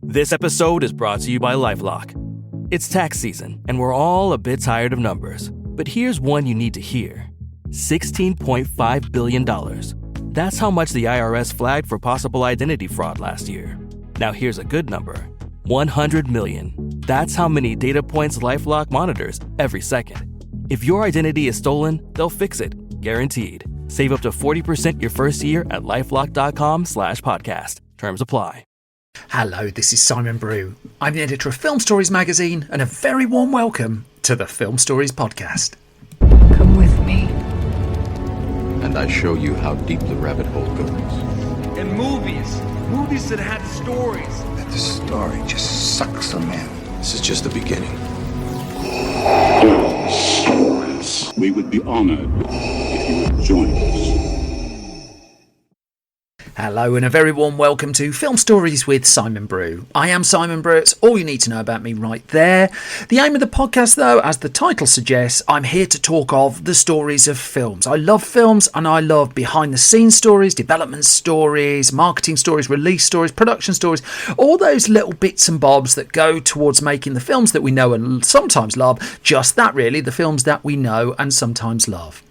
This episode is brought to you by LifeLock. It's tax season, and we're all a bit tired of numbers. But here's one you need to hear. $16.5 billion. That's how much the IRS flagged for possible identity fraud last year. Now here's a good number. 100 million. That's how many data points LifeLock monitors every second. If your identity is stolen, they'll fix it. Guaranteed. Save up to 40% your first year at LifeLock.com/podcast. Terms apply. Hello, this is Simon Brew. I'm the editor of Film Stories magazine, and a very warm welcome to the Film Stories podcast. Come with me. And I show you how deep the rabbit hole goes. And movies that had stories. That the story just sucks them in. This is just the beginning. Stories. We would be honored if you would join us. Hello and a very warm welcome to Film Stories with Simon Brew. I am Simon Brew. It's all you need to know about me right there. The aim of the podcast, though, as the title suggests, I'm here to talk of the stories of films. I love films, and I love behind-the-scenes stories, development stories, marketing stories, release stories, production stories, all those little bits and bobs that go towards making the films that we know and sometimes love, just that really, the films that we know and sometimes love.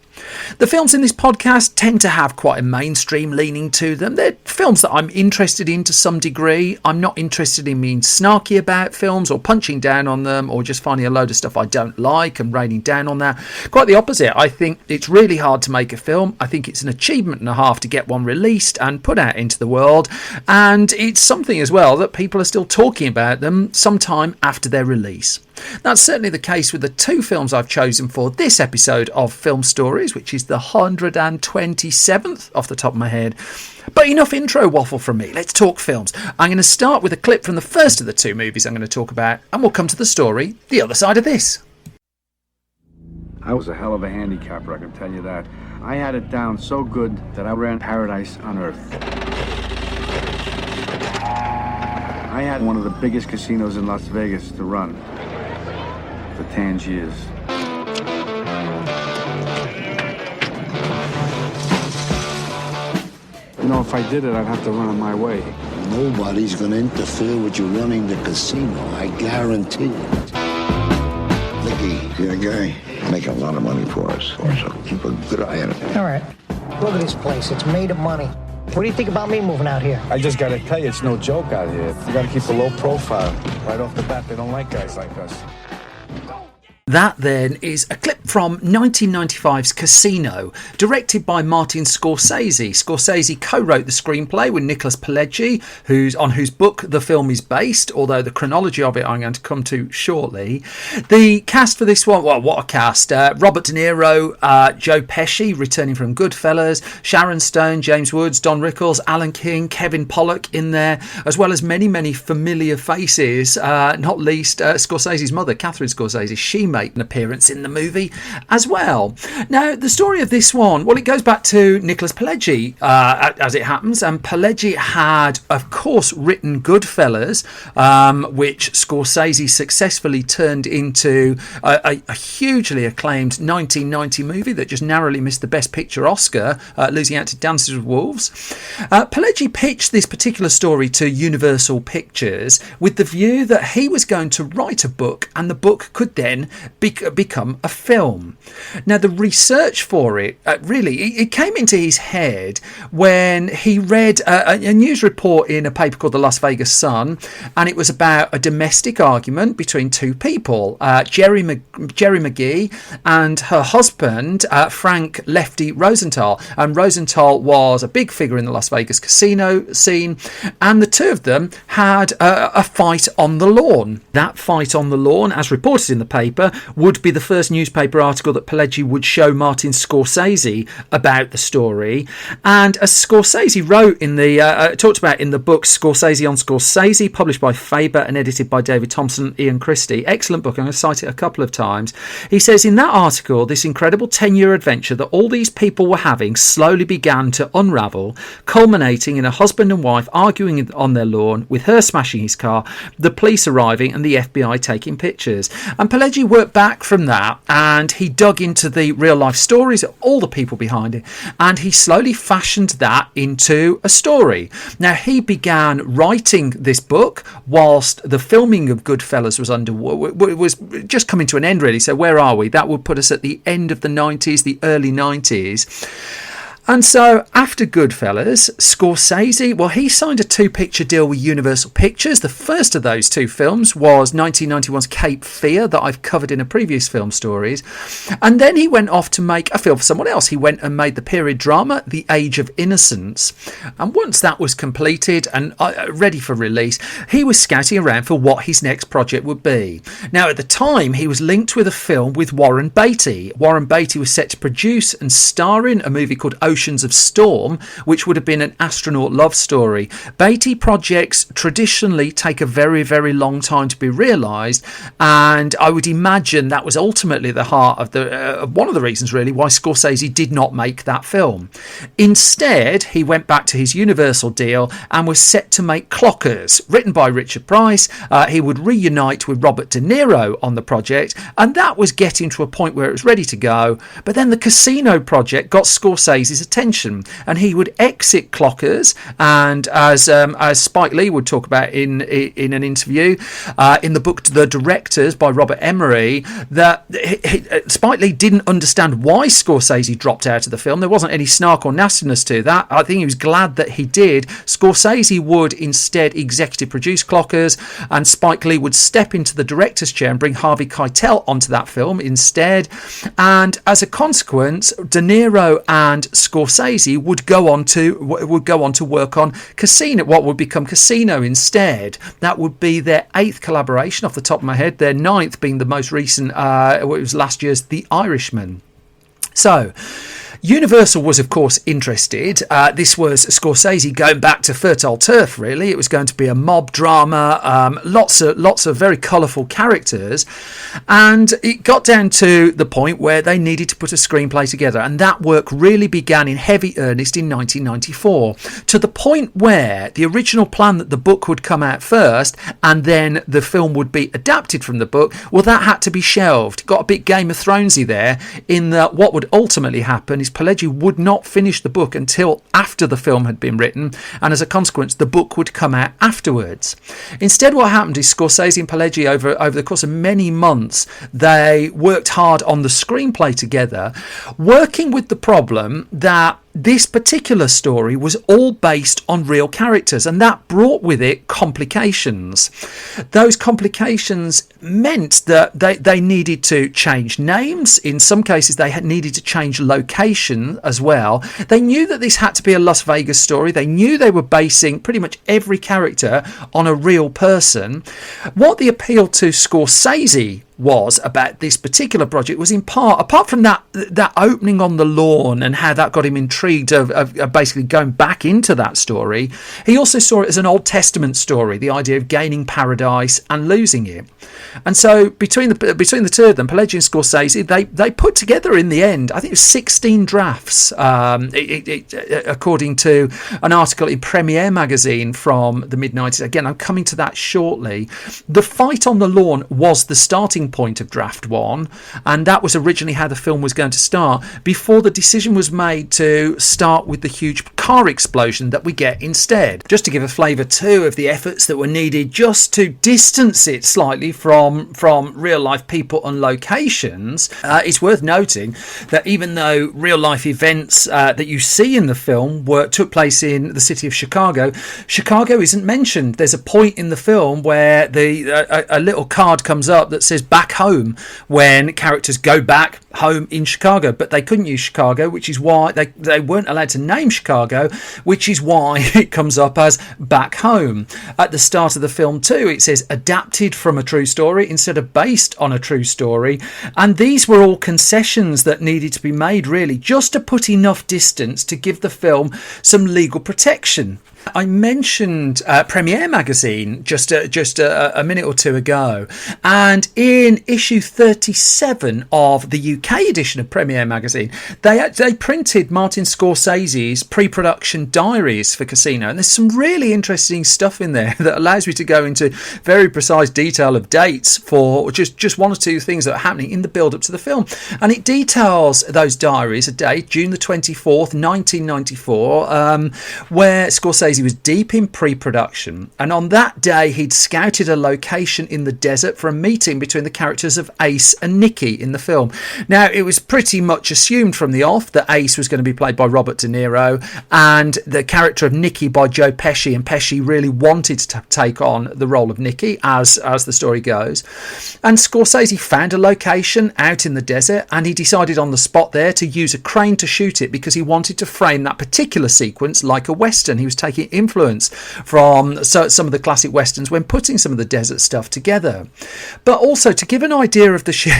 The films in this podcast tend to have quite a mainstream leaning to them. They're films that I'm interested in to some degree. I'm not interested in being snarky about films or punching down on them or just finding a load of stuff I don't like and raining down on that. Quite the opposite. I think it's really hard to make a film. I think it's an achievement and a half to get one released and put out into the world. And it's something as well that people are still talking about them sometime after their release. That's certainly the case with the two films I've chosen for this episode of Film Stories, which is the 127th off the top of my head. But enough intro waffle from me. Let's talk films. I'm going to start with a clip from the first of the two movies I'm going to talk about, and we'll come to the story the other side of this. I was a hell of a handicapper, I can tell you that. I had it down so good that I ran paradise on earth. I had one of the biggest casinos in Las Vegas to run for 10 years. You know, if I did it, I'd have to run it my way. Nobody's gonna interfere with you running the casino, I guarantee it. Nicky, you're a guy making a lot of money for us, so keep a good eye on it. All right. Look at this place. It's made of money. What do you think about me moving out here? I just gotta tell you, it's no joke out here. You gotta keep a low profile. Right off the bat, they don't like guys like us. That then is a clip from 1995's Casino, directed by Martin Scorsese. Scorsese co-wrote the screenplay with Nicholas Pileggi, on whose book the film is based, although the chronology of it I'm going to come to shortly. The cast for this one, well, what a cast. Robert De Niro, Joe Pesci, returning from Goodfellas, Sharon Stone, James Woods, Don Rickles, Alan King, Kevin Pollak in there, as well as many, many familiar faces, not least Scorsese's mother, Catherine Scorsese. She made an appearance in the movie as well. Now, the story of this one, well, it goes back to Nicholas Pileggi, as it happens, and Pileggi had, of course, written Goodfellas, which Scorsese successfully turned into a hugely acclaimed 1990 movie that just narrowly missed the Best Picture Oscar, losing out to Dances with Wolves. Pileggi pitched this particular story to Universal Pictures with the view that he was going to write a book, and the book could then become a film. Now, the research for it, it came into his head when he read a news report in a paper called the Las Vegas Sun, and it was about a domestic argument between two people, Jerry McGee and her husband, Frank Lefty Rosenthal. And Rosenthal was a big figure in the Las Vegas casino scene, and the two of them had a fight on the lawn. That fight on the lawn, as reported in the paper, would be the first newspaper article that Pileggi would show Martin Scorsese about the story. And as Scorsese wrote in talked about in the book Scorsese on Scorsese, published by Faber and edited by David Thompson and Ian Christie, excellent book, I'm going to cite it a couple of times. He says in that article, this incredible 10-year adventure that all these people were having slowly began to unravel, culminating in a husband and wife arguing on their lawn, with her smashing his car, the police arriving and the FBI taking pictures. And Pileggi worked worked back from that, and he dug into the real life stories of all the people behind it, and he slowly fashioned that into a story. Now, he began writing this book whilst the filming of Goodfellas was just coming to an end, really. So where are we? That would put us at the end of the 90s, the early 90s. And so after Goodfellas, Scorsese, well, he signed a 2-picture deal with Universal Pictures. The first of those 2 films was 1991's Cape Fear, that I've covered in a previous film stories. And then he went off to make a film for someone else. He went and made the period drama The Age of Innocence. And once that was completed and ready for release, he was scouting around for what his next project would be. Now, at the time, he was linked with a film with Warren Beatty. Warren Beatty was set to produce and star in a movie called Oceans of Storm, which would have been an astronaut love story. Beatty projects traditionally take a very, very long time to be realised, and I would imagine that was ultimately the heart of one of the reasons, really, why Scorsese did not make that film. Instead, he went back to his Universal deal and was set to make Clockers, written by Richard Price. He would reunite with Robert De Niro on the project, and that was getting to a point where it was ready to go. But then the Casino project got Scorsese's attention, and he would exit Clockers, and as Spike Lee would talk about in an interview in the book The Directors by Robert Emery, that Spike Lee didn't understand why Scorsese dropped out of the film. There wasn't any snark or nastiness to that. I think he was glad that he did. Scorsese would instead executive produce Clockers, and Spike Lee would step into the director's chair and bring Harvey Keitel onto that film instead. And as a consequence, De Niro and Scorsese would go on to work on Casino, what would become Casino instead. That would be their 8th collaboration off the top of my head, their 9th being the most recent, it was last year's The Irishman. So Universal was, of course, interested. This was Scorsese going back to fertile turf, really. It was going to be a mob drama, lots of very colourful characters. And it got down to the point where they needed to put a screenplay together. And that work really began in heavy earnest in 1994, to the point where the original plan that the book would come out first and then the film would be adapted from the book, well, that had to be shelved. Got a bit Game of Thronesy there, in that what would ultimately happen is Pileggi would not finish the book until after the film had been written, and as a consequence the book would come out afterwards. Instead, what happened is Scorsese and Pileggi, over the course of many months, they worked hard on the screenplay together, working with the problem that this particular story was all based on real characters, and that brought with it complications. Those complications meant that they needed to change names. In some cases, they needed to change location as well. They knew that this had to be a Las Vegas story. They knew they were basing pretty much every character on a real person. What the appeal to Scorsese was about this particular project was, in part, apart from that opening on the lawn and how that got him intrigued of basically going back into that story, he also saw it as an Old Testament story, the idea of gaining paradise and losing it. And so between the two of them, Pileggi and Scorsese, they put together in the end, I think it was 16 drafts, according to an article in Premiere magazine from the mid-90s. Again, I'm coming to that shortly. The fight on the lawn was the starting point of draft 1, and that was originally how the film was going to start, before the decision was made to start with the huge car explosion that we get instead. Just to give a flavour too of the efforts that were needed just to distance it slightly from real life people and locations, it's worth noting that even though real life events that you see in the film took place in the city of Chicago isn't mentioned. There's a point in the film where a little card comes up that says back home when characters go back home in Chicago, but they couldn't use Chicago, which is why they weren't allowed to name Chicago, which is why it comes up as back home. At the start of the film too, it says adapted from a true story instead of based on a true story, and these were all concessions that needed to be made, really, just to put enough distance to give the film some legal protection. I mentioned Premiere Magazine just a minute or two ago, and in issue 37 of the UK edition of Premiere Magazine, they printed Martin Scorsese's pre-production diaries for Casino, and there's some really interesting stuff in there that allows me to go into very precise detail of dates for just one or two things that are happening in the build-up to the film, and it details those diaries, a date, June the 24th, 1994, where Scorsese was deep in pre-production, and on that day he'd scouted a location in the desert for a meeting between the characters of Ace and Nicky in the film. Now, it was pretty much assumed from the off that Ace was going to be played by Robert De Niro and the character of Nicky by Joe Pesci, and Pesci really wanted to take on the role of Nicky, as the story goes. And Scorsese found a location out in the desert, and he decided on the spot there to use a crane to shoot it because he wanted to frame that particular sequence like a western. He was taking influence from some of the classic westerns when putting some of the desert stuff together. But also to give an idea of the sheer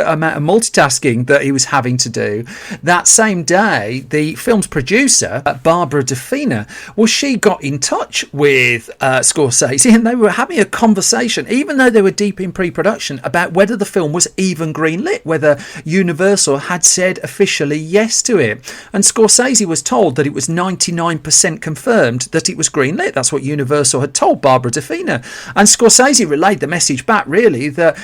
amount of multitasking that he was having to do, that same day the film's producer, Barbara DeFina, she got in touch with Scorsese, and they were having a conversation, even though they were deep in pre-production, about whether the film was even greenlit, whether Universal had said officially yes to it. And Scorsese was told that it was 99% confirmed that it was greenlit. That's what Universal had told Barbara DeFina. And Scorsese relayed the message back, really, that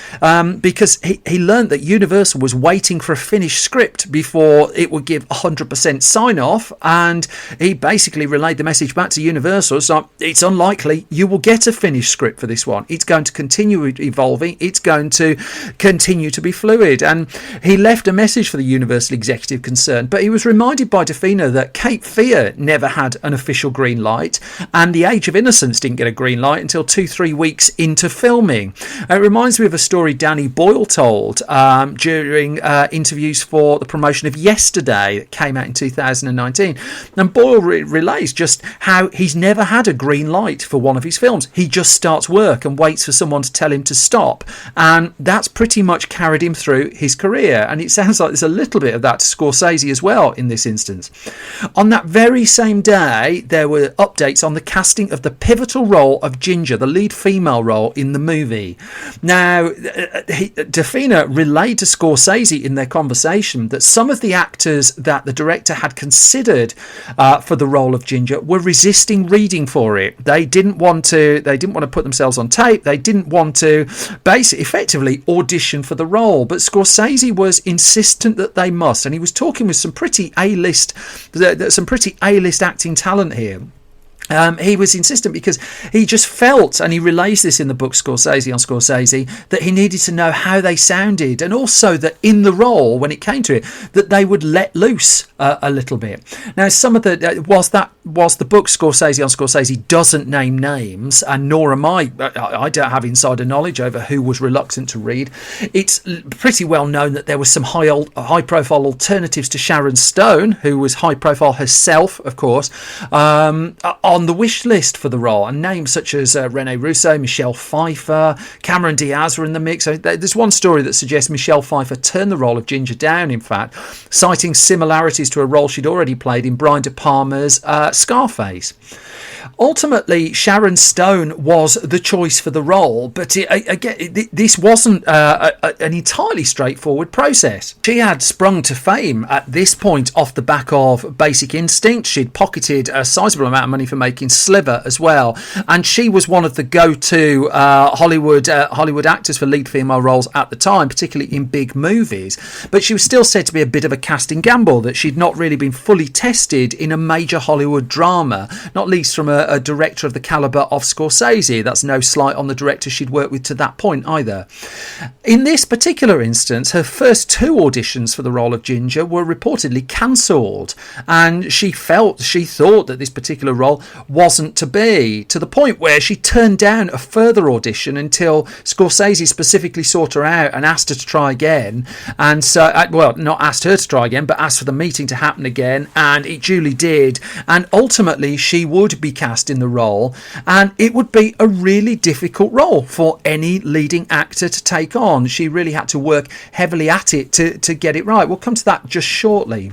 because he learned that Universal was waiting for a finished script before it would give 100% sign-off, and he basically relayed the message back to Universal. So it's unlikely you will get a finished script for this one. It's going to continue evolving. It's going to continue to be fluid. And he left a message for the Universal executive concerned, but he was reminded by DeFina that Cape Fear never had an official green light, and The Age of Innocence didn't get a green light until 2-3 weeks into filming. It reminds me of a story Danny Boyle told during interviews for the promotion of Yesterday that came out in 2019. And Boyle relays just how he's never had a green light for one of his films. He just starts work and waits for someone to tell him to stop, and that's pretty much carried him through his career. And it sounds like there's a little bit of that to Scorsese as well in this instance. On that very same day, there were updates on the casting of the pivotal role of Ginger, the lead female role in the movie. Now, DeFina relayed to Scorsese in their conversation that some of the actors that the director had considered for the role of Ginger were resisting reading for it. They didn't want to put themselves on tape. They didn't want to effectively audition for the role. But Scorsese was insistent that they must, and he was talking with some pretty A-list acting talent here. He was insistent because he just felt, and he relays this in the book Scorsese on Scorsese, that he needed to know how they sounded, and also that in the role, when it came to it, that they would let loose a little bit. Now, some of the whilst the book Scorsese on Scorsese doesn't name names, and nor am I don't have insider knowledge over who was reluctant to read. It's pretty well known that there was some high profile alternatives to Sharon Stone, who was high profile herself, of course, on the wish list for the role, and names such as Rene Russo, Michelle Pfeiffer, Cameron Diaz were in the mix. So there's one story that suggests Michelle Pfeiffer turned the role of Ginger down, in fact, citing similarities to a role she'd already played in Brian De Palma's Scarface. Ultimately, Sharon Stone was the choice for the role, but this wasn't an entirely straightforward process. She had sprung to fame at this point off the back of Basic Instinct. She'd pocketed a sizable amount of money for making Sliver as well, and she was one of the go-to Hollywood actors for lead female roles at the time, particularly in big movies. But she was still said to be a bit of a casting gamble, that she'd not really been fully tested in a major Hollywood drama, not least from a director of the calibre of Scorsese. That's no slight on the director she'd worked with to that point either. In this particular instance, her first 2 auditions for the role of Ginger were reportedly cancelled, and she thought that this particular role wasn't to be, to the point where she turned down a further audition until Scorsese specifically sought her out and asked her to try again. And so, well, not asked her to try again, but asked for the meeting to happen again, and it duly did. And ultimately, she would be cast in the role, and it would be a really difficult role for any leading actor to take on. She really had to work heavily at it to get it right. We'll come to that just shortly.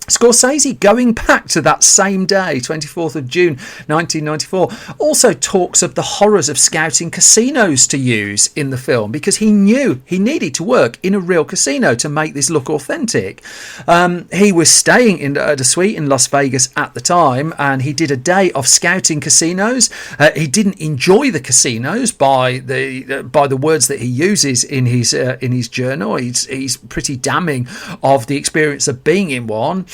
Scorsese, going back to that same day, 24th of June 1994, also talks of the horrors of scouting casinos to use in the film, because he knew he needed to work in a real casino to make this look authentic. He was staying at a suite in Las Vegas at the time, and he did a day of scouting casinos. He didn't enjoy the casinos by the words that he uses in his journal. He's pretty damning of the experience of being in one.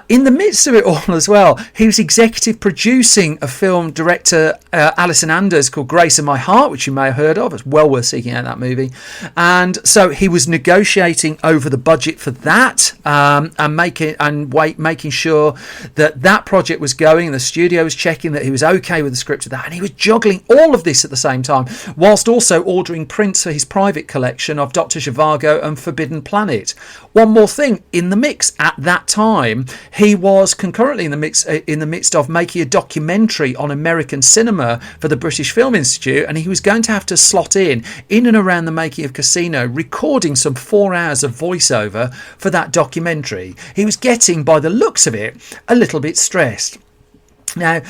In the midst of it all as well, he was executive producing a film director Alison Anders called Grace of My Heart, which you may have heard of. It's well worth seeking out that movie. And so he was negotiating over the budget for that, and making sure that project was going. The studio was checking that he was okay with the script of that, and he was juggling all of this at the same time, whilst also ordering prints for his private collection of Dr. Zhivago and Forbidden Planet. One more thing in the mix at that time. He was concurrently in the midst of making a documentary on American cinema for the British Film Institute, and he was going to have to slot in and around the making of Casino, recording some 4 hours of voiceover for that documentary. He was getting, by the looks of it, a little bit stressed. Now,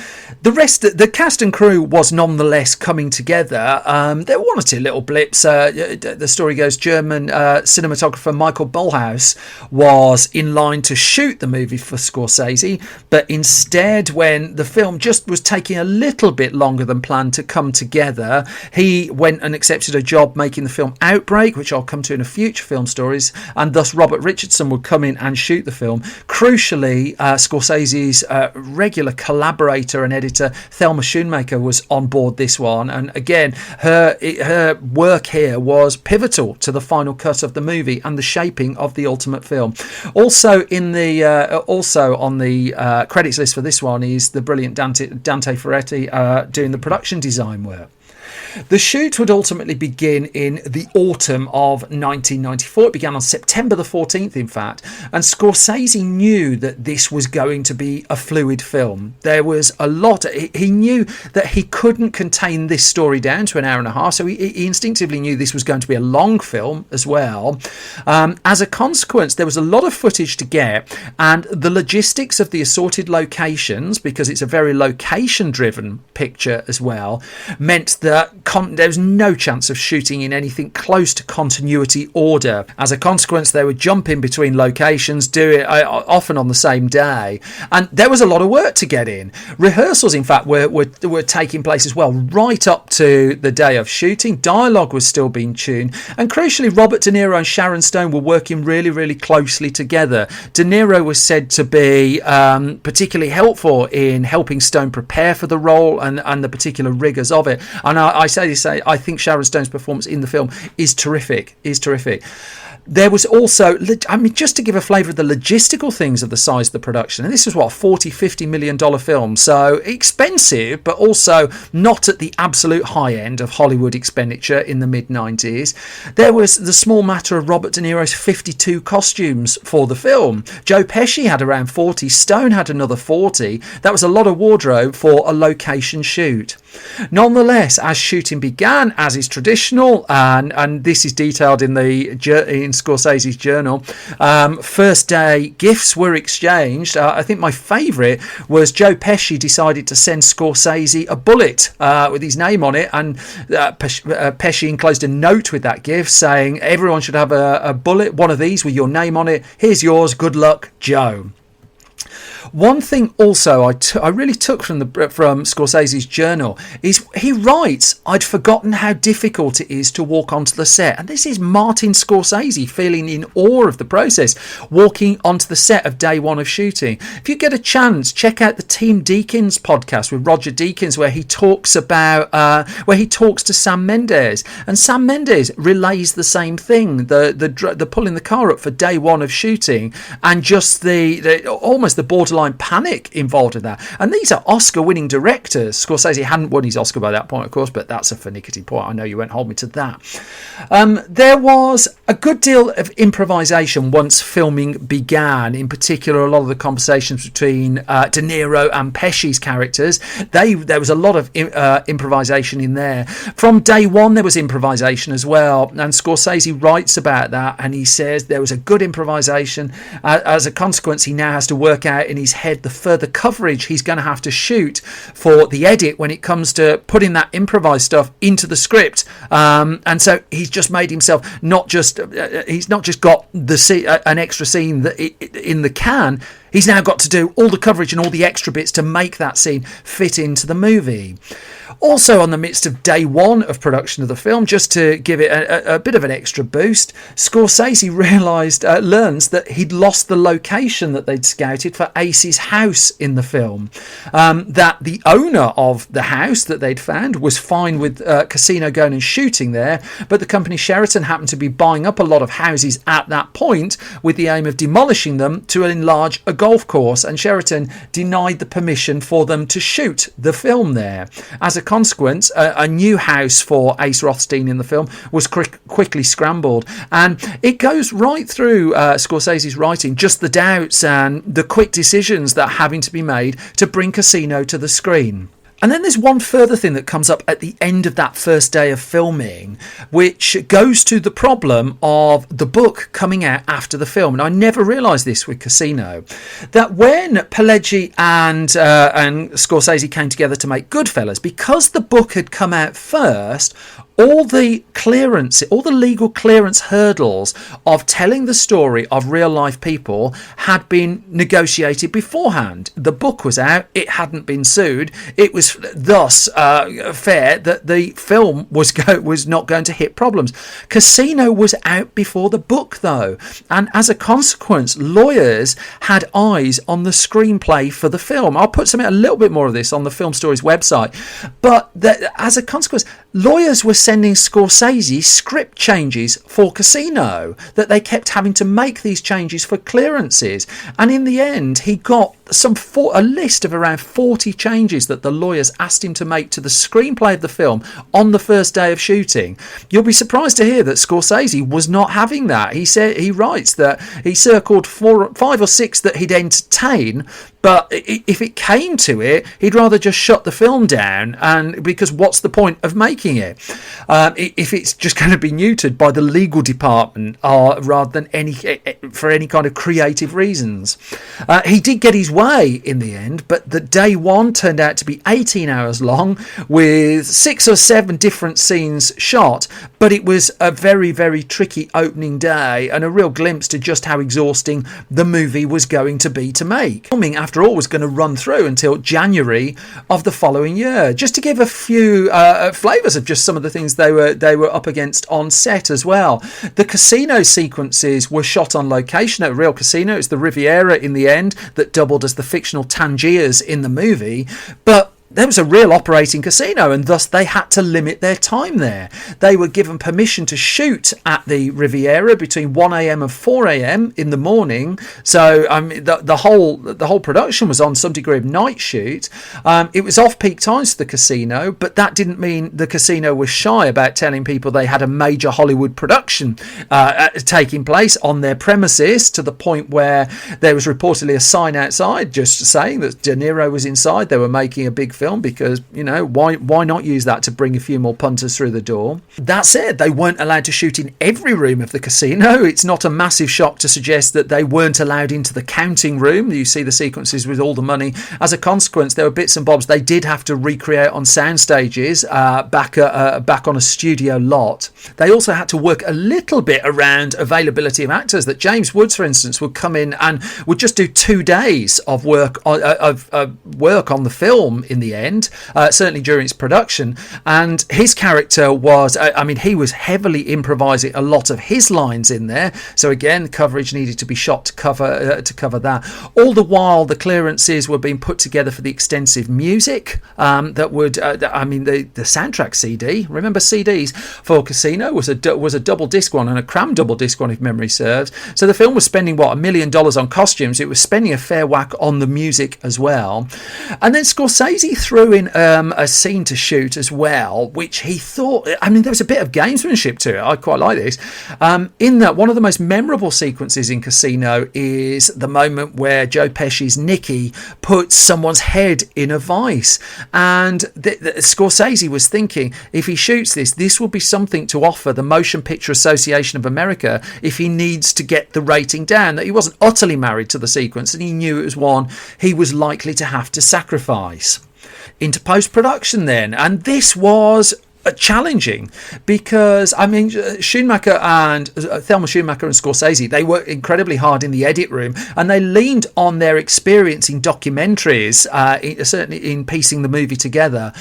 the cast and crew was nonetheless coming together. There were one or two little blips. The story goes German cinematographer Michael Bullhaus was in line to shoot the movie for Scorsese, but instead, when the film just was taking a little bit longer than planned to come together, he went and accepted a job making the film Outbreak, which I'll come to in a future film stories, and thus Robert Richardson would come in and shoot the film. Crucially, Scorsese's regular collaborator and editor Thelma Schoonmaker was on board this one, and again her work here was pivotal to the final cut of the movie and the shaping of the ultimate film. Also on the credits list for this one is the brilliant Dante Ferretti doing the production design work. The shoot would ultimately begin in the autumn of 1994. It began on September the 14th, in fact, and Scorsese knew that this was going to be a fluid film. There was a lot. He knew that he couldn't contain this story down to an hour and a half, so he instinctively knew this was going to be a long film as well. As a consequence, there was a lot of footage to get, and the logistics of the assorted locations, because it's a very location-driven picture as well, meant that there was no chance of shooting in anything close to continuity order. As a consequence, they would jump in between locations, do it often on the same day, and there was a lot of work to get in. Rehearsals, in fact, were taking place as well, right up to the day of shooting. Dialogue was still being tuned, and crucially, Robert De Niro and Sharon Stone were working really, really closely together. De Niro was said to be particularly helpful in helping Stone prepare for the role and the particular rigours of it. And I think Sharon Stone's performance in the film is terrific. There was also, just to give a flavour of the logistical things of the size of the production, and this was $40-50 million film, so expensive, but also not at the absolute high end of Hollywood expenditure in the mid-90s. There was the small matter of Robert De Niro's 52 costumes for the film. Joe Pesci had around 40, Stone had another 40. That was a lot of wardrobe for a location shoot. Nonetheless, as shooting began, as is traditional, and this is detailed in Scorsese's journal, first day gifts were exchanged. I think my favourite was Joe Pesci decided to send Scorsese a bullet with his name on it, and Pesci enclosed a note with that gift saying everyone should have a bullet, one of these with your name on it. Here's yours, good luck, Joe. One thing also I really took from Scorsese's journal is he writes, "I'd forgotten how difficult it is to walk onto the set." And this is Martin Scorsese feeling in awe of the process, walking onto the set of day one of shooting. If you get a chance, check out the Team Deakins podcast with Roger Deakins, where he talks to Sam Mendes, and Sam Mendes relays the same thing: the pulling the car up for day one of shooting, and just the almost the borderline panic involved in that. And these are Oscar-winning directors. Scorsese hadn't won his Oscar by that point, of course, but that's a finicky point. I know you won't hold me to that. There was a good deal of improvisation once filming began. In particular, a lot of the conversations between De Niro and Pesci's characters, there was a lot of improvisation in there. From day one, there was improvisation as well, and Scorsese writes about that, and he says there was a good improvisation. As a consequence, he now has to work out in his head the further coverage he's going to have to shoot for the edit when it comes to putting that improvised stuff into the script. And so he's just made himself he's not just got an extra scene in the can. He's now got to do all the coverage and all the extra bits to make that scene fit into the movie. Also, on the midst of day one of production of the film, just to give it a bit of an extra boost, Scorsese learns that he'd lost the location that they'd scouted for Ace's house in the film. That the owner of the house that they'd found was fine with Casino going and shooting there, but the company Sheraton happened to be buying up a lot of houses at that point with the aim of demolishing them to enlarge a golf course, and Sheraton denied the permission for them to shoot the film there. As a consequence, a new house for Ace Rothstein in the film was quickly scrambled, and it goes right through Scorsese's writing, just the doubts and the quick decisions that are having to be made to bring Casino to the screen. And then there's one further thing that comes up at the end of that first day of filming, which goes to the problem of the book coming out after the film. And I never realised this with Casino, that when Pileggi and Scorsese came together to make Goodfellas, because the book had come out first, all the legal clearance hurdles of telling the story of real life people had been negotiated beforehand. The book was out, it hadn't been sued, it was thus fair that the film was not going to hit problems. Casino was out before the book though, and as a consequence, lawyers had eyes on the screenplay for the film. I'll put a little bit more of this on the Film Stories website, but as a consequence, lawyers were sending Scorsese script changes for Casino, that they kept having to make these changes for clearances, and in the end he got a list of around 40 changes that the lawyers asked him to make to the screenplay of the film on the first day of shooting. You'll be surprised to hear that Scorsese was not having that. He writes that he circled 5 or 6 that he'd entertain, but if it came to it, he'd rather just shut the film down, and because what's the point of making it if it's just going to be neutered by the legal department rather than for any kind of creative reasons. He did get his way in the end, but the day one turned out to be 18 hours long with 6 or 7 different scenes shot, but it was a very, very tricky opening day and a real glimpse to just how exhausting the movie was going to be to make. Filming, after all, was going to run through until January of the following year. Just to give a few flavours of just some of the things they were up against on set as well. The casino sequences were shot on location at a real casino. It's the Riviera in the end that doubled as the fictional Tangiers in the movie, but there was a real operating casino, and thus they had to limit their time there. They were given permission to shoot at the Riviera between 1 a.m. and 4 a.m. in the morning. So the whole production was on some degree of night shoot. It was off-peak times for the casino, but that didn't mean the casino was shy about telling people they had a major Hollywood production taking place on their premises, to the point where there was reportedly a sign outside just saying that De Niro was inside. They were making a big film because, why not use that to bring a few more punters through the door? That said, they weren't allowed to shoot in every room of the casino. It's not a massive shock to suggest that they weren't allowed into the counting room. You see the sequences with all the money. As a consequence, there were bits and bobs they did have to recreate on sound stages back on a studio lot. They also had to work a little bit around availability of actors. That James Woods, for instance, would come in and would just do 2 days of work on the film in the the end, certainly during its production. And his character was, he was heavily improvising a lot of his lines in there. So again, coverage needed to be shot to cover that. All the while, the clearances were being put together for the extensive music that would, the soundtrack CD. Remember CDs for Casino was a double disc one and a cram double disc one, if memory serves. So the film was spending $1 million on costumes. It was spending a fair whack on the music as well. And then Scorsese threw in a scene to shoot as well, which he thought, there was a bit of gamesmanship to it. I quite like this. In that, one of the most memorable sequences in Casino is the moment where Joe Pesci's Nicky puts someone's head in a vice. And Scorsese was thinking, if he shoots this will be something to offer the Motion Picture Association of America if he needs to get the rating down, that he wasn't utterly married to the sequence and he knew it was one he was likely to have to sacrifice. Into post-production then, and this was challenging because Schumacher and Thelma Schumacher and Scorsese, they worked incredibly hard in the edit room and they leaned on their experience in documentaries, certainly in piecing the movie together.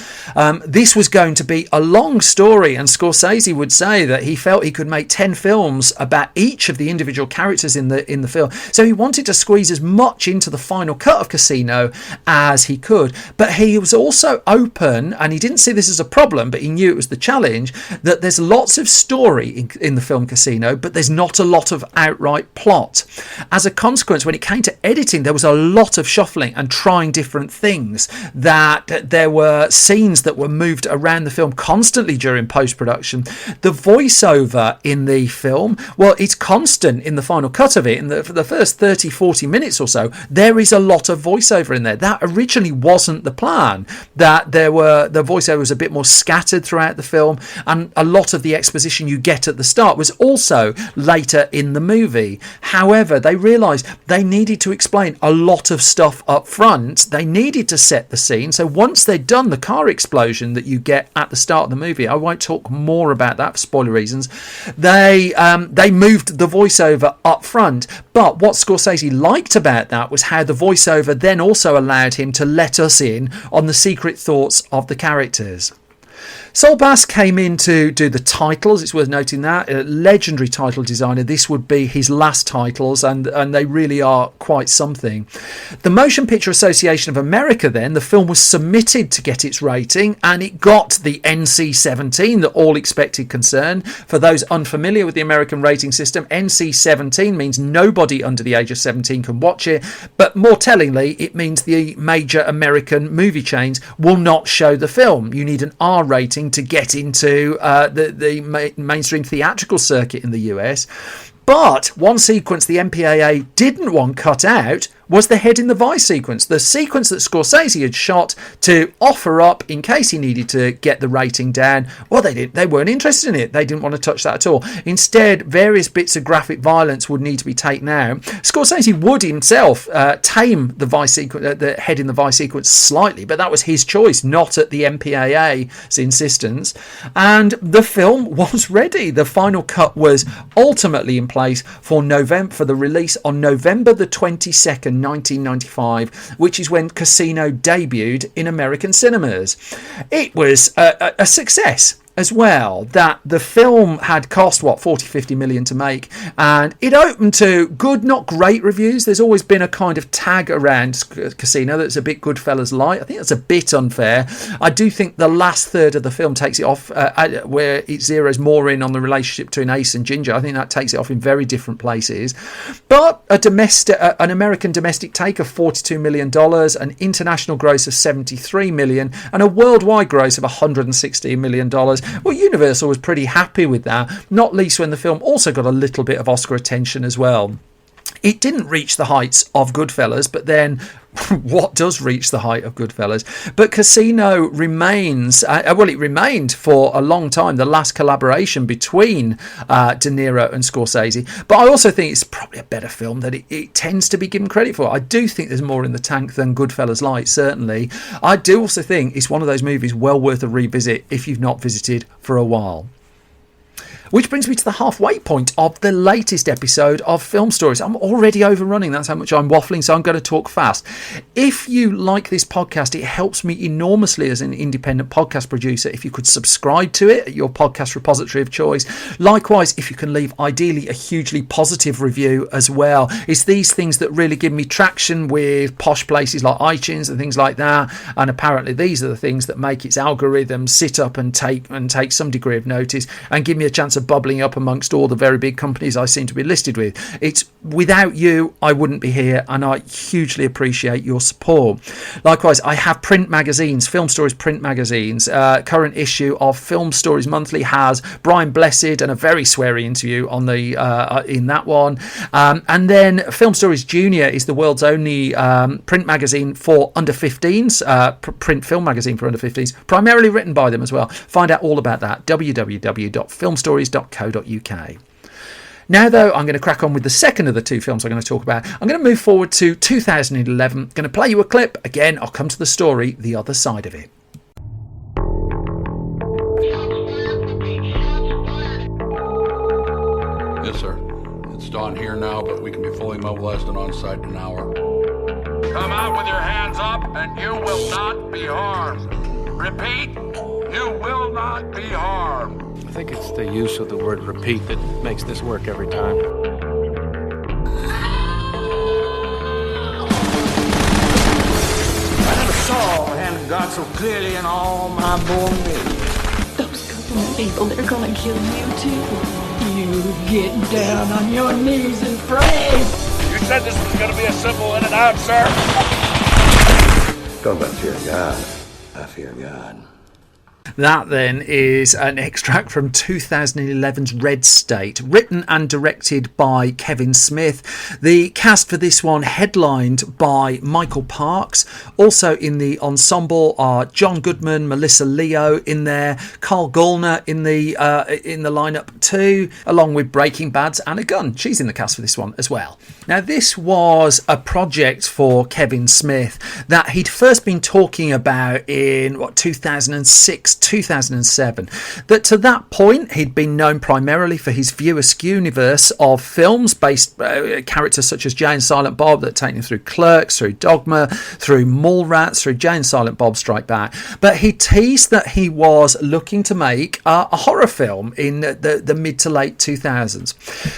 This was going to be a long story, and Scorsese would say that he felt he could make 10 films about each of the individual characters in the film, so he wanted to squeeze as much into the final cut of Casino as he could. But he was also open, and he didn't see this as a problem, but he knew it was the challenge, that there's lots of story in the film Casino, but there's not a lot of outright plot. As a consequence, when it came to editing, there was a lot of shuffling and trying different things, that there were scenes that were moved around the film constantly during post-production. The voiceover in the film, well, it's constant in the final cut of it. For the first 30-40 minutes or so, there is a lot of voiceover in there. That originally wasn't the plan, that the voiceover was a bit more scattered throughout the film, and a lot of the exposition you get at the start was also later in the movie. However, they realised they needed to explain a lot of stuff up front. They needed to set the scene. So once they'd done the car explosion that you get at the start of the movie, I won't talk more about that for spoiler reasons, they moved the voiceover up front. But what Scorsese liked about that was how the voiceover then also allowed him to let us in on the secret thoughts of the characters. Saul Bass came in to do the titles. It's worth noting that. A legendary title designer. This would be his last titles, and they really are quite something. The Motion Picture Association of America then, the film was submitted to get its rating, and it got the NC-17 that all expected concern. For those unfamiliar with the American rating system, NC-17 means nobody under the age of 17 can watch it, but more tellingly, it means the major American movie chains will not show the film. You need an R rating to get into the mainstream theatrical circuit in the US. But one sequence the MPAA didn't want cut out was the head in the vice sequence, the sequence that Scorsese had shot to offer up in case he needed to get the rating down. Well, they weren't interested in it. They didn't want to touch that at all. Instead, various bits of graphic violence would need to be taken out. Scorsese would himself tame the vice sequence, the head in the vice sequence slightly, but that was his choice, not at the MPAA's insistence. And the film was ready. The final cut was ultimately in place for the release on November the 22nd, 1995, which is when Casino debuted in American cinemas. It was a success as well, that the film had cost 40-50 million to make, and it opened to good, not great reviews. There's always been a kind of tag around Casino that's a bit Goodfellas light. I think that's a bit unfair. I do think the last third of the film takes it off, where it zeroes more in on the relationship between Ace and Ginger. I think that takes it off in very different places. But an American domestic take of $42 million, an international gross of $73 million, and a worldwide gross of $116 million. Well, Universal was pretty happy with that, not least when the film also got a little bit of Oscar attention as well. It didn't reach the heights of Goodfellas, but then what does reach the height of Goodfellas? But Casino remains, it remained for a long time the last collaboration between De Niro and Scorsese. But I also think it's probably a better film that it tends to be given credit for. I do think there's more in the tank than Goodfellas light, certainly. I do also think it's one of those movies well worth a revisit if you've not visited for a while. Which brings me to the halfway point of the latest episode of Film Stories. I'm already overrunning. That's how much I'm waffling, so I'm going to talk fast. If you like this podcast, it helps me enormously as an independent podcast producer if you could subscribe to it at your podcast repository of choice. Likewise, if you can leave ideally a hugely positive review as well. It's these things that really give me traction with posh places like iTunes and things like that. And apparently these are the things that make its algorithm sit up and take some degree of notice and give me a chance of bubbling up amongst all the very big companies I seem to be listed with. It's without you, I wouldn't be here, and I hugely appreciate your support. Likewise, I have print magazines, Film Stories print magazines. Current issue of Film Stories Monthly has Brian Blessed and a very sweary interview on the in that one. And then Film Stories Junior is the world's only print magazine for under 15s, print film magazine for under 15s, primarily written by them as well. Find out all about that, www.filmstories.co.uk. Now, though, I'm going to crack on with the second of the two films I'm going to talk about. I'm going to move forward to 2011. Going to play you a clip. Again, I'll come to the story the other side of it. Yes, sir. It's dawn here now, but we can be fully mobilized and on site in an hour. Come out with your hands up and you will not be harmed. Repeat, you will not be harmed. I think it's the use of the word repeat that makes this work every time. I never saw the hand of God so clearly in all my born days. Those government people, they're gonna kill you too. You get down on your knees and pray. You said this was gonna be a simple in and out, sir. Talk about fear God. I fear God. That then is an extract from 2011's Red State, written and directed by Kevin Smith. The cast for this one headlined by Michael Parks. Also in the ensemble are John Goodman, Melissa Leo in there, Carl Gallner in the lineup too, along with Breaking Bad's Anna Gunn. She's in the cast for this one as well. Now, this was a project for Kevin Smith that he'd first been talking about in 2006, 2007. That to that point he'd been known primarily for his View Askew universe of films based characters such as Jay and Silent Bob that take him through Clerks, through Dogma, through Mallrats, through Jay and Silent Bob Strike Back. But he teased that he was looking to make a horror film in the mid to late 2000s.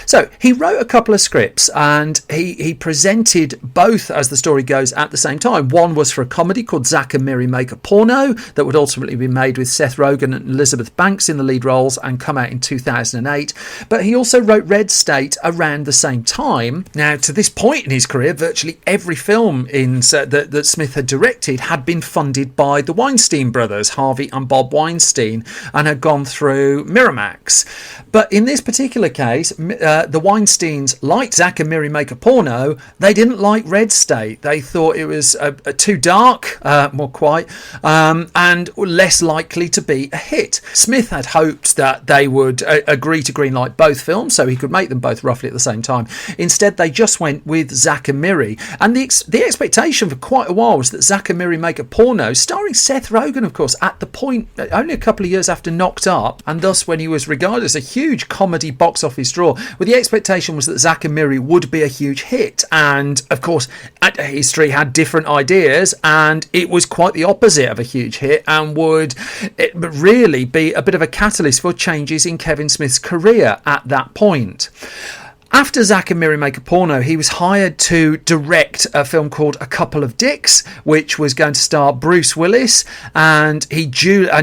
So he wrote a couple of scripts and he presented both, as the story goes, at the same time. One was for a comedy called Zack and Miri Make a Porno that would ultimately be made with Seth Rogen and Elizabeth Banks in the lead roles and come out in 2008. But he also wrote Red State around the same time. Now, to this point in his career, virtually every film that Smith had directed had been funded by the Weinstein brothers, Harvey and Bob Weinstein, and had gone through Miramax. But in this particular case, the Weinsteins liked Zack and Miri Make a Porno. They didn't like Red State. They thought it was too dark, more quite, and less likely to be a hit. Smith had hoped that they would agree to greenlight both films so he could make them both roughly at the same time. Instead, they just went with Zack and Miri. And the expectation for quite a while was that Zack and Miri Make a Porno, starring Seth Rogen, of course, at the point, only a couple of years after Knocked Up, and thus when he was regarded as a huge comedy box office draw, well, the expectation was that Zack and Miri would be a huge hit. And, of course, history had different ideas, and it was quite the opposite of a huge hit and would really be a bit of a catalyst for changes in Kevin Smith's career at that point. After Zack and Miri Make a Porno, he was hired to direct a film called A Couple of Dicks, which was going to star Bruce Willis and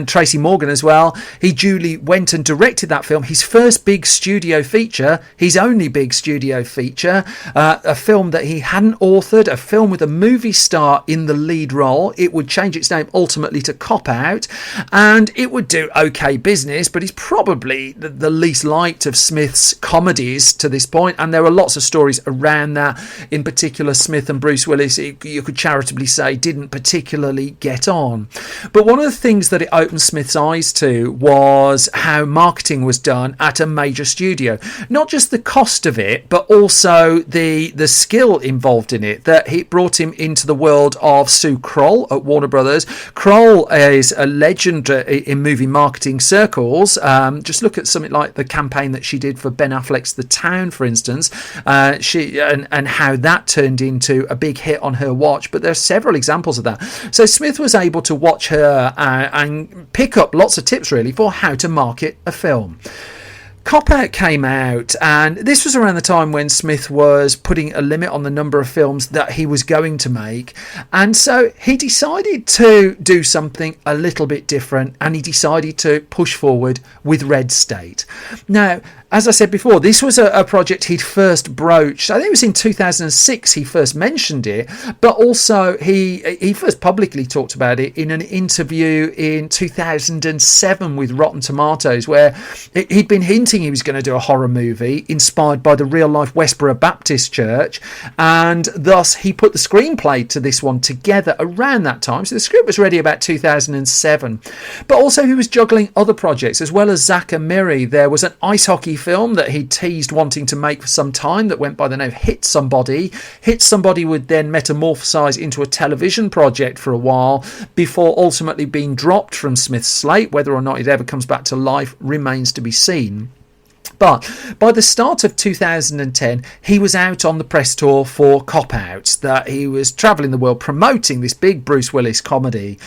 Tracy Morgan as well. He duly went and directed that film, his first big studio feature, his only big studio feature, a film that he hadn't authored, a film with a movie star in the lead role. It would change its name ultimately to Cop Out, and it would do okay business, but he's probably the least liked of Smith's comedies to this point. point, and there were lots of stories around that. In particular, Smith and Bruce Willis, you could charitably say, didn't particularly get on. But one of the things that it opened Smith's eyes to was how marketing was done at a major studio. Not just the cost of it, but also the skill involved in it, that it brought him into the world of Sue Kroll at Warner Brothers. Kroll is a legend in movie marketing circles. Just look at something like the campaign that she did for Ben Affleck's The Town, for instance, and how that turned into a big hit on her watch. But there are several examples of that. So Smith was able to watch her and pick up lots of tips, really, for how to market a film. Cop Out came out, and this was around the time when Smith was putting a limit on the number of films that he was going to make, and so he decided to do something a little bit different, and he decided to push forward with Red State. Now, as I said before, this was a project he'd first broached. I think it was in 2006 he first mentioned it, but also he first publicly talked about it in an interview in 2007 with Rotten Tomatoes, where he'd been hinting he was going to do a horror movie inspired by the real-life Westboro Baptist Church, and thus he put the screenplay to this one together around that time. So the script was ready about 2007, but also he was juggling other projects as well as Zack and Miri. There was an ice hockey film that he teased wanting to make for some time that went by the name Hit Somebody. Hit Somebody would then metamorphosize into a television project for a while before ultimately being dropped from Smith's slate. Whether or not it ever comes back to life remains to be seen. But by the start of 2010, he was out on the press tour for Cop Out, that he was travelling the world promoting this big Bruce Willis comedy.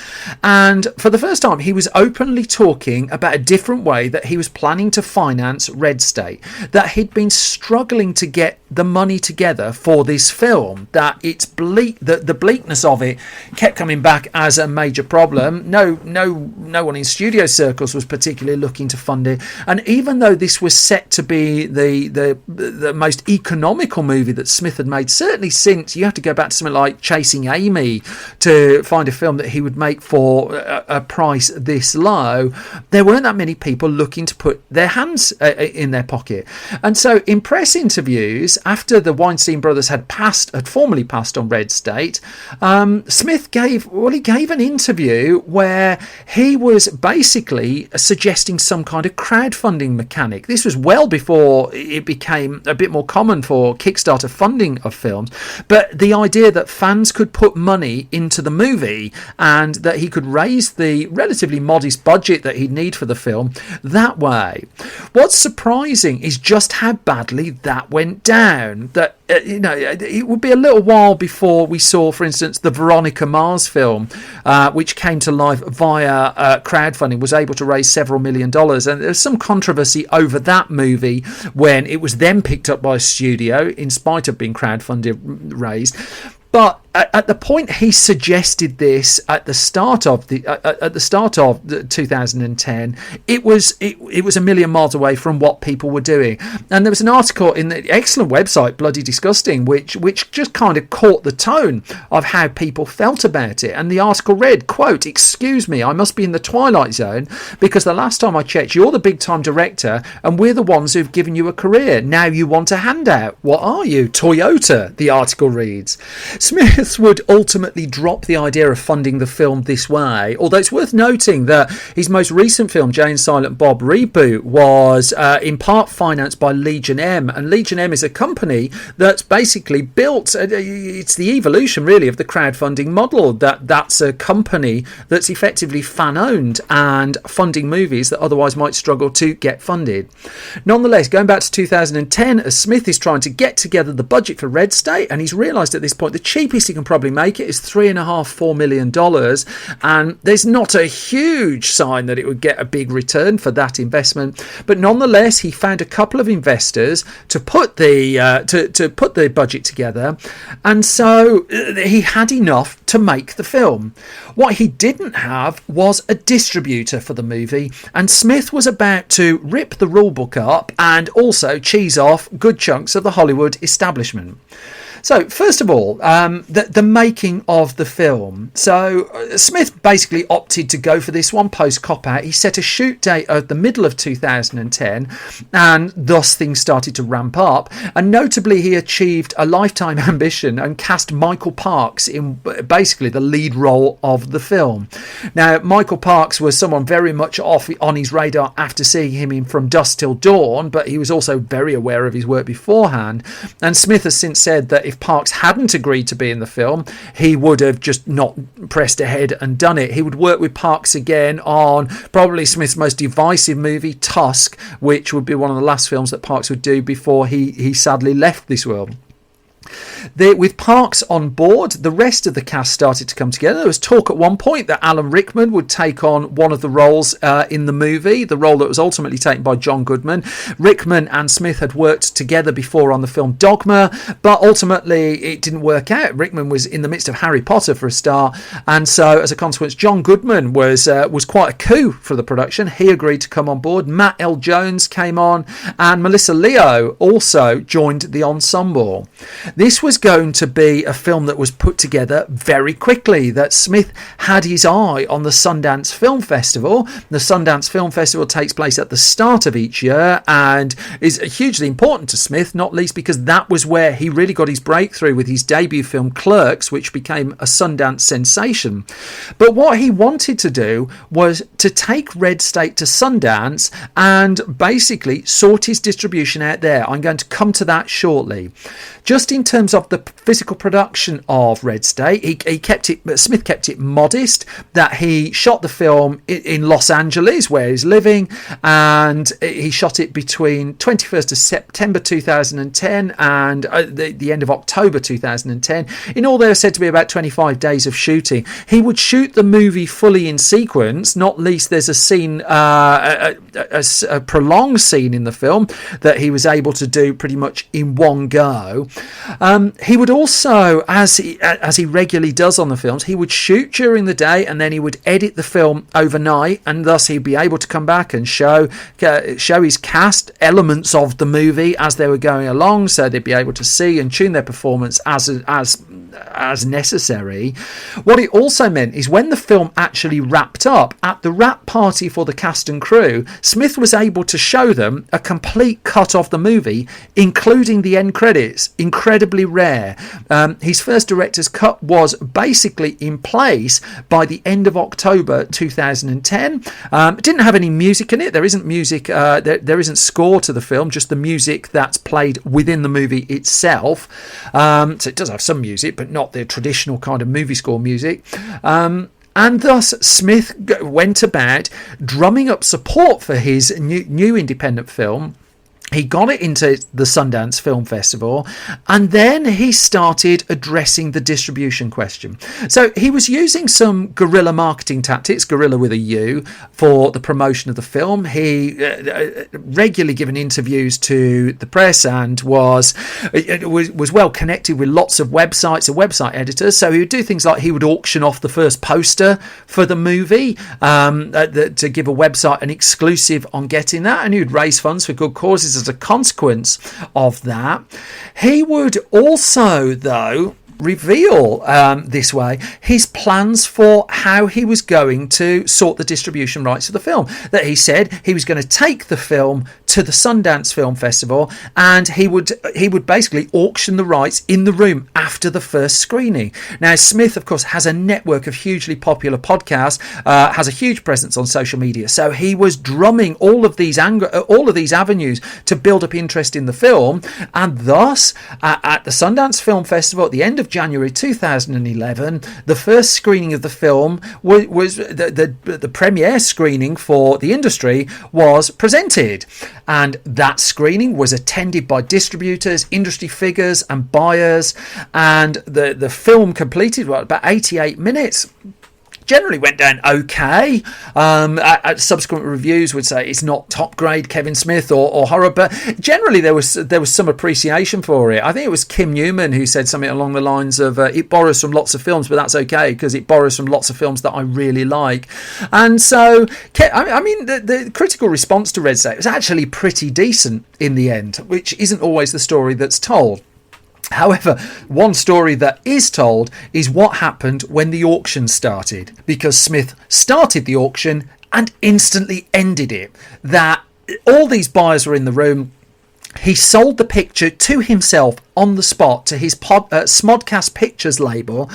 And for the first time, he was openly talking about a different way that he was planning to finance Red State, that he'd been struggling to get the money together for this film, that it's bleak, that the bleakness of it kept coming back as a major problem. No one in studio circles was particularly looking to fund it. And even though this was set to be the most economical movie that Smith had made, certainly since, you have to go back to something like Chasing Amy to find a film that he would make for a price this low, there weren't that many people looking to put their hands in their pocket. And so in press interviews, after the Weinstein brothers had formally passed on Red State, Smith gave an interview where he was basically suggesting some kind of crowdfunding mechanic. This was well before it became a bit more common for Kickstarter funding of films, but the idea that fans could put money into the movie and that he could raise the relatively modest budget that he'd need for the film that way. What's surprising is just how badly that went down. That it would be a little while before we saw, for instance, the Veronica Mars film, which came to life via crowdfunding, was able to raise several $1 million, and there's some controversy over that movie when it was then picked up by a studio in spite of being crowdfunded raised. But at the point he suggested this at the start of 2010, it was a million miles away from what people were doing. And there was an article in the excellent website Bloody Disgusting, which just kind of caught the tone of how people felt about it. And the article read, quote, "Excuse me, I must be in the twilight zone, because the last time I checked, you're the big time director and we're the ones who've given you a career. Now you want a handout. What are you, Toyota?" the article reads. Smith would ultimately drop the idea of funding the film this way, although it's worth noting that his most recent film, Jay and Silent Bob Reboot, was in part financed by Legion M, and Legion M is a company that's basically built, it's the evolution really of the crowdfunding model, that's a company that's effectively fan-owned and funding movies that otherwise might struggle to get funded. Nonetheless, going back to 2010, as Smith is trying to get together the budget for Red State, and he's realised at this point the cheapest he can probably make it is $3.5–4 million, and there's not a huge sign that it would get a big return for that investment. But nonetheless, he found a couple of investors to put the budget together, and so he had enough to make the film. What he didn't have was a distributor for the movie, and Smith was about to rip the rulebook up and also cheese off good chunks of the Hollywood establishment. So, first of all, the making of the film. So, Smith basically opted to go for this one post Cop Out. He set a shoot date at the middle of 2010, and thus things started to ramp up. And notably, he achieved a lifetime ambition and cast Michael Parks in basically the lead role of the film. Now, Michael Parks was someone very much off on his radar after seeing him in From Dusk Till Dawn, but he was also very aware of his work beforehand. And Smith has since said that if Parks hadn't agreed to be in the film, he would have just not pressed ahead and done it. He would work with Parks again on probably Smith's most divisive movie, Tusk, which would be one of the last films that Parks would do before he sadly left this world. With Parks on board, the rest of the cast started to come together. There was talk at one point that Alan Rickman would take on one of the roles in the movie, the role that was ultimately taken by John Goodman. Rickman and Smith had worked together before on the film Dogma, but ultimately it didn't work out. Rickman was in the midst of Harry Potter for a start, and so as a consequence, John Goodman was quite a coup for the production. He agreed to come on board. Matt L. Jones came on, and Melissa Leo also joined the ensemble. This was going to be a film that was put together very quickly, that Smith had his eye on the Sundance Film Festival. The Sundance Film Festival takes place at the start of each year and is hugely important to Smith, not least because that was where he really got his breakthrough with his debut film Clerks, which became a Sundance sensation. But what he wanted to do was to take Red State to Sundance and basically sort his distribution out there. I'm going to come to that shortly. Just in terms of the physical production of Red State, Smith kept it modest, that he shot the film in Los Angeles, where he's living, and he shot it between 21st of September 2010 and the end of October 2010. In all, there are said to be about 25 days of shooting. He would shoot the movie fully in sequence, not least there's a scene, a prolonged scene in the film that he was able to do pretty much in one go. He would also, as he regularly does on the films, he would shoot during the day and then he would edit the film overnight, and thus he'd be able to come back and show his cast elements of the movie as they were going along, so they'd be able to see and tune their performance as necessary. What it also meant is when the film actually wrapped up, at the wrap party for the cast and crew, Smith was able to show them a complete cut of the movie, including the end credits. Incredibly rare. His first director's cut was basically in place by the end of October 2010. It didn't have any music in it. There isn't music, there isn't score to the film, just the music that's played within the movie itself. So it does have some music, but not the traditional kind of movie score music. And thus Smith went about drumming up support for his new independent film. He got it into the Sundance Film Festival, and then he started addressing the distribution question. So he was using some guerrilla marketing tactics, guerrilla with a U, for the promotion of the film. He regularly given interviews to the press and was well connected with lots of websites and website editors. So he would do things like he would auction off the first poster for the movie to give a website an exclusive on getting that, and he would raise funds for good causes as a consequence of that. He would also, though, reveal this way his plans for how he was going to sort the distribution rights of the film. That he said he was going to take the film to the Sundance Film Festival, and he would basically auction the rights in the room after the first screening. Now, Smith, of course, has a network of hugely popular podcasts, has a huge presence on social media, so he was drumming all of these avenues to build up interest in the film, and thus at the Sundance Film Festival at the end of January 2011, the first screening of the film was the premiere screening for the industry was presented. And that screening was attended by distributors, industry figures and buyers. And the film completed about 88 minutes. Generally went down okay. Subsequent reviews would say it's not top grade Kevin Smith or horror, but generally there was some appreciation for it. I think it was Kim Newman who said something along the lines of it borrows from lots of films, but that's okay because it borrows from lots of films that I really like. And so, I mean, the critical response to Red State was actually pretty decent in the end, which isn't always the story that's told. However, one story that is told is what happened when the auction started, because Smith started the auction and instantly ended it. That all these buyers were in the room. He sold the picture to himself on the spot to his Smodcast Pictures label,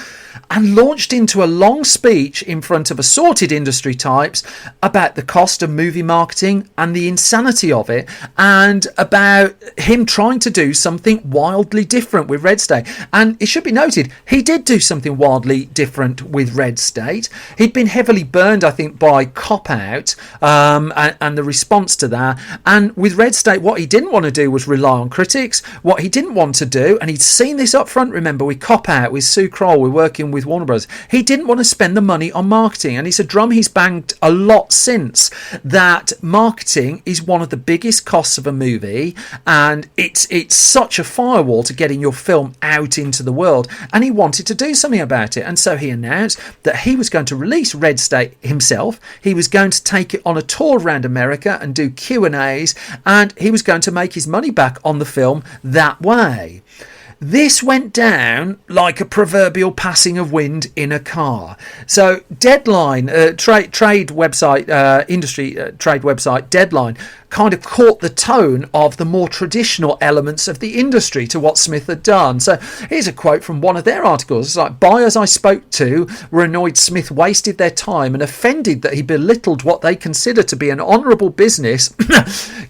and launched into a long speech in front of assorted industry types about the cost of movie marketing and the insanity of it, and about him trying to do something wildly different with Red State. And it should be noted, he did do something wildly different with Red State. He'd been heavily burned, I think, by Cop Out and the response to that. And with Red State, what he didn't want to do was rely on critics. What he didn't want to do, and he'd seen this up front, remember, with Cop Out, with Sue Kroll, we're working with Warner Bros. He didn't want to spend the money on marketing, and it's a drum he's banged a lot since, that marketing is one of the biggest costs of a movie, and it's such a firewall to getting your film out into the world, and he wanted to do something about it. And so he announced that he was going to release Red State himself. He was going to take it on a tour around America and do Q&As, and he was going to make his money back on the film that way. This went down like a proverbial passing of wind in a car. So Deadline, trade website, industry trade website Deadline, kind of caught the tone of the more traditional elements of the industry to what Smith had done. So here's a quote from one of their articles. It's like, buyers I spoke to were annoyed Smith wasted their time and offended that he belittled what they consider to be an honourable business,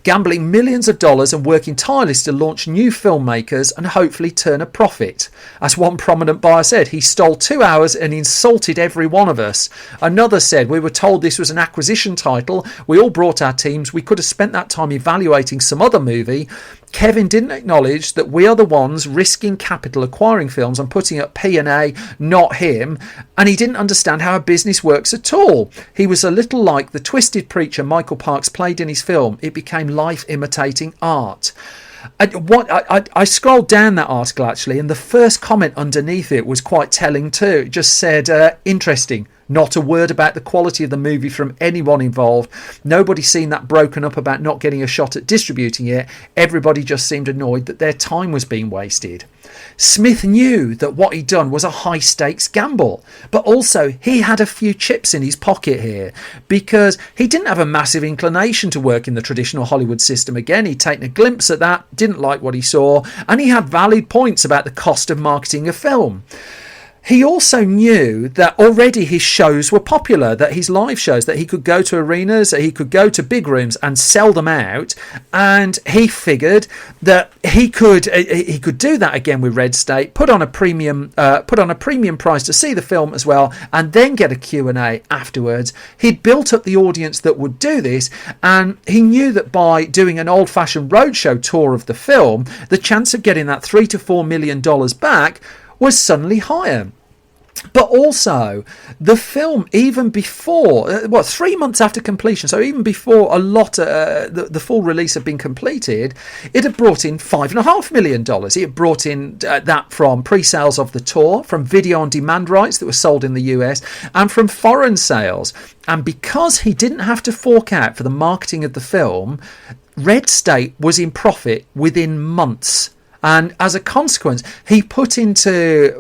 gambling millions of dollars and working tirelessly to launch new filmmakers and hopefully turn a profit. As one prominent buyer said, he stole 2 hours and insulted every one of us. Another said, we were told this was an acquisition title. We all brought our teams. We could have spent that time evaluating some other movie. Kevin didn't acknowledge that we are the ones risking capital acquiring films and putting up P&A, not him, and he didn't understand how a business works at all. He was a little like the twisted preacher Michael Parks played in his film. It became life imitating art. I scrolled down that article actually, and the first comment underneath it was quite telling too. It just said, interesting. Not a word about the quality of the movie from anyone involved. Nobody seemed that broken up about not getting a shot at distributing it. Everybody just seemed annoyed that their time was being wasted. Smith knew that what he'd done was a high stakes gamble, but also he had a few chips in his pocket here, because he didn't have a massive inclination to work in the traditional Hollywood system again. He'd taken a glimpse at that, didn't like what he saw, and he had valid points about the cost of marketing a film. He also knew that already his shows were popular, that his live shows, that he could go to arenas, that he could go to big rooms and sell them out, and he figured that he could do that again with Red State, put on a premium price to see the film as well, and then get a Q&A afterwards. He'd built up the audience that would do this, and he knew that by doing an old-fashioned roadshow tour of the film, the chance of getting that $3 to $4 million back was suddenly higher. But also, the film, even before, 3 months after completion, so even before a lot, the full release had been completed, it had brought in $5.5 million. It had brought in that from pre-sales of the tour, from video-on-demand rights that were sold in the US, and from foreign sales. And because he didn't have to fork out for the marketing of the film, Red State was in profit within months. And as a consequence, he put into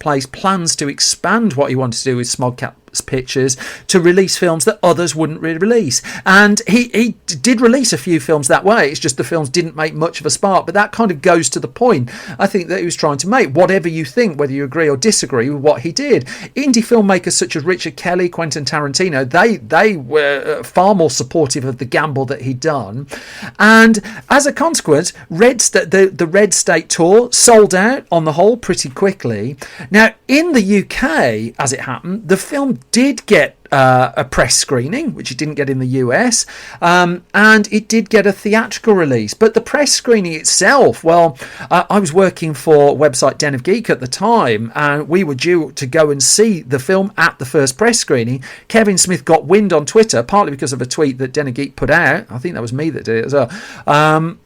place plans to expand what he wanted to do with Smodcast Pictures to release films that others wouldn't release. And he did release a few films that way. It's just the films didn't make much of a spark. But that kind of goes to the point, I think, that he was trying to make. Whatever you think, whether you agree or disagree with what he did, indie filmmakers such as Richard Kelly, Quentin Tarantino, they were far more supportive of the gamble that he'd done. And as a consequence, the Red State tour sold out on the whole pretty quickly. Now, in the UK, as it happened, the film did get a press screening, which it didn't get in the US, and it did get a theatrical release. But the press screening itself, well, I was working for website Den of Geek at the time, and we were due to go and see the film at the first press screening. Kevin Smith got wind on Twitter, partly because of a tweet that Den of Geek put out, I think that was me that did it as well,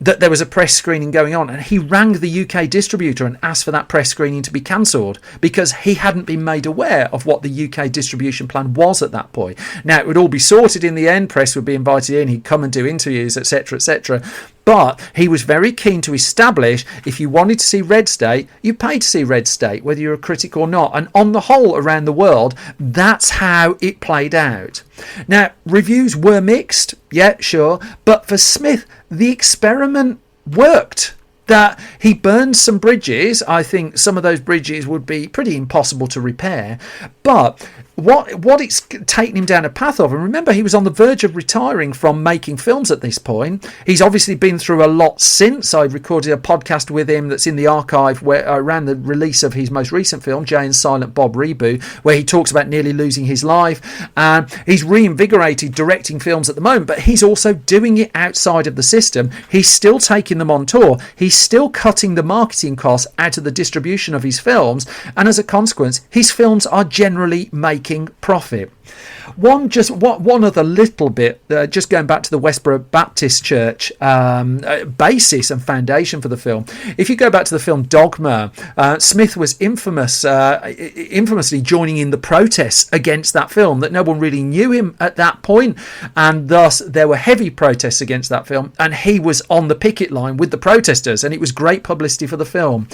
that there was a press screening going on, and he rang the UK distributor and asked for that press screening to be cancelled, because he hadn't been made aware of what the UK distribution plan was at that that point. Now, it would all be sorted in the end. Press would be invited in. He'd come and do interviews, etc., etc. But he was very keen to establish, if you wanted to see Red State, you paid to see Red State, whether you're a critic or not. And on the whole, around the world, that's how it played out. Now, reviews were mixed, yeah, sure. But for Smith, the experiment worked. That he burned some bridges. I think some of those bridges would be pretty impossible to repair. But what it's taken him down a path of, and remember, he was on the verge of retiring from making films at this point. He's obviously been through a lot since. I recorded a podcast with him that's in the archive where around the release of his most recent film, Jay and Silent Bob Reboot, where he talks about nearly losing his life. And he's reinvigorated directing films at the moment, but he's also doing it outside of the system. He's still taking them on tour. He's still cutting the marketing costs out of the distribution of his films, and as a consequence, his films are generally making profit. One other little bit, just going back to the Westboro Baptist Church basis and foundation for the film. If you go back to the film Dogma, Smith was infamously joining in the protests against that film, that no one really knew him at that point, and thus there were heavy protests against that film, and he was on the picket line with the protesters, and it was great publicity for the film.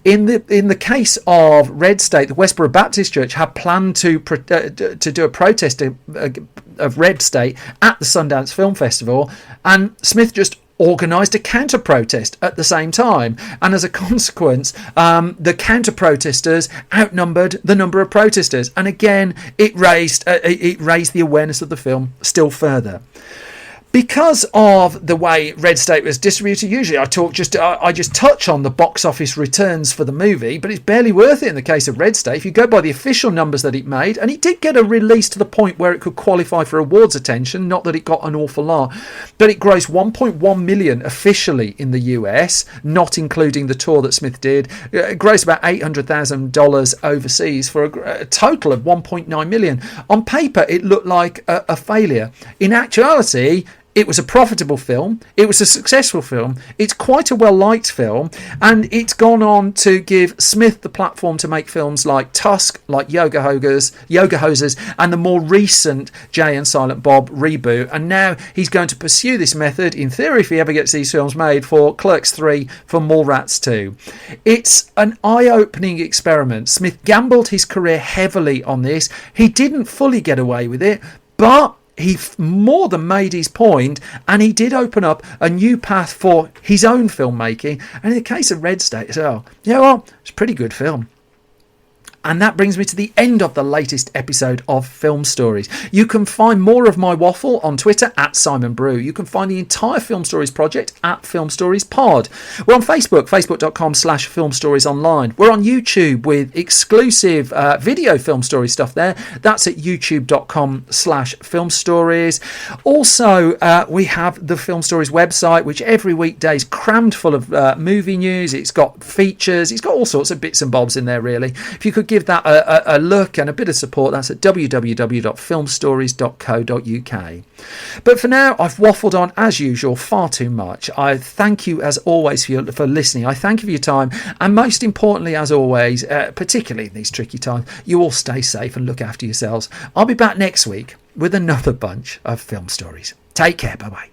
In the case of Red State, the Westboro Baptist Church had planned to do a protest of Red State at the Sundance Film Festival, and Smith just organised a counter protest at the same time, and as a consequence the counter protesters outnumbered the number of protesters, and again it raised the awareness of the film still further. Because of the way Red State was distributed, usually I just touch on the box office returns for the movie, but it's barely worth it in the case of Red State. If you go by the official numbers that it made, and it did get a release to the point where it could qualify for awards attention, not that it got an awful lot, but it grossed 1.1 million officially in the US, not including the tour that Smith did. It grossed about $800,000 overseas for a total of 1.9 million. On paper, it looked like a failure. In actuality, it was a profitable film. It was a successful film. It's quite a well-liked film. And it's gone on to give Smith the platform to make films like Tusk, like Yoga Hosers, and the more recent Jay and Silent Bob Reboot. And now he's going to pursue this method, in theory, if he ever gets these films made, for Clerks 3, for Mallrats 2. It's an eye-opening experiment. Smith gambled his career heavily on this. He didn't fully get away with it, but he more than made his point, and he did open up a new path for his own filmmaking. And in the case of Red State as well, you know what? It's a pretty good film. And that brings me to the end of the latest episode of Film Stories. You can find more of my waffle on Twitter at Simon Brew. You can find the entire Film Stories project at Film Stories Pod. We're on Facebook, facebook.com/Film Stories Online. We're on YouTube with exclusive video Film Story stuff there. That's at youtube.com/Film Stories. Also, we have the Film Stories website, which every weekday is crammed full of movie news. It's got features. It's got all sorts of bits and bobs in there, really. If you could give that a look and a bit of support, that's at www.filmstories.co.uk. But for now, I've waffled on as usual far too much. I thank you as always for listening. I thank you for your time, and most importantly, as always, particularly in these tricky times, you all stay safe and look after yourselves. I'll be back next week with another bunch of film stories. Take care. Bye bye.